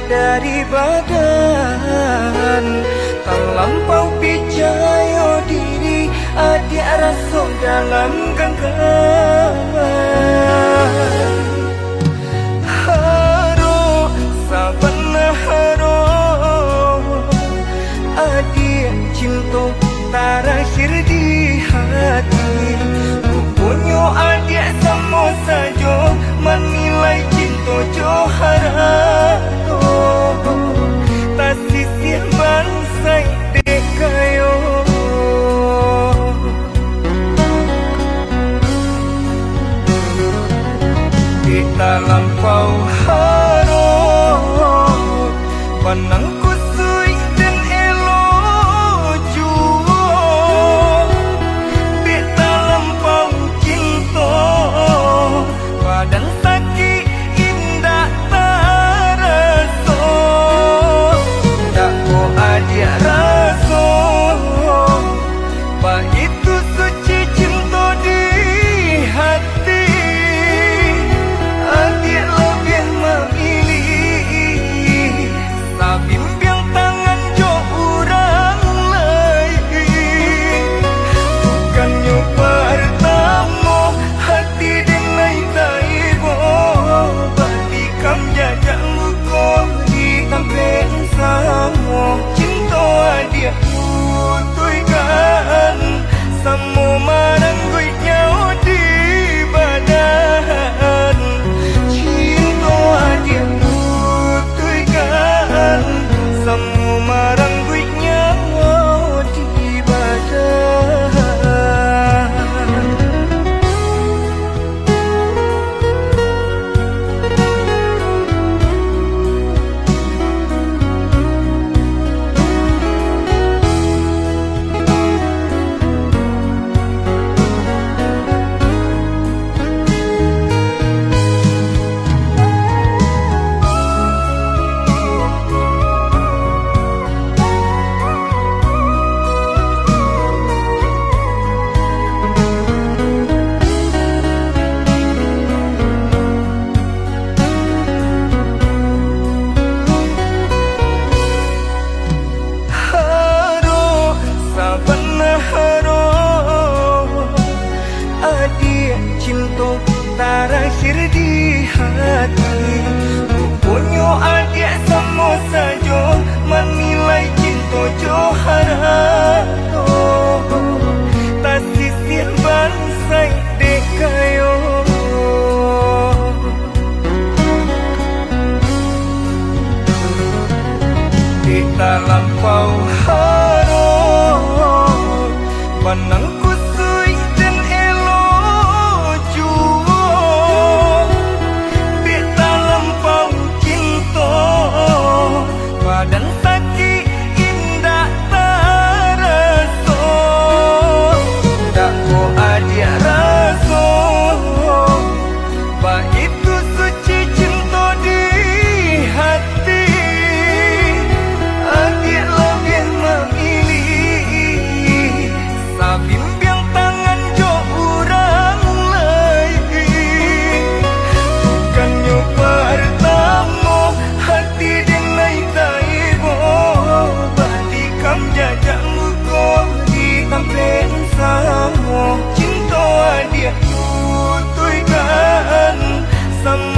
dari badan. Terlampau percaya diri, ada rasa dalam genggaman. Haro sabana haro, adik cinta terakhir di hati. Punya adik sama saja menilai cinta joharato. Tak sisih bansai dekayo. Di dalam kau haro, panang kusui dan elo juo. Di dalam kau cinta, padang sakit indah taraso. Tak ko adia raso, pa itu suci cinta di hati. Adik lebih memilih sabimbing tangan jo orang lain. Bukannya pertama hati denai taibo, batikam jajak luko di tampil samo. Cinta adik putuykan samo marang gue nyau di badan. Cinta adik putuykan samo marang gue nyau di badan. Haro sabana haro, adik cinta terakhir di hati. Punya adik sama saja menilai cinta joharato. Tak sisih bansai dekayo. Di dalam kau haro, panang kusui dan elo juo. Di dalam kau cinta, padang sakit indah taraso. Tak ko adia raso, pa itu suci cinta di hati. Adik lebih memilih sabimbing tangan jo orang lain. Bukannya pertama hati denai taibo, batikam jajak luko di tampil samo. Cinta adik putuykan samo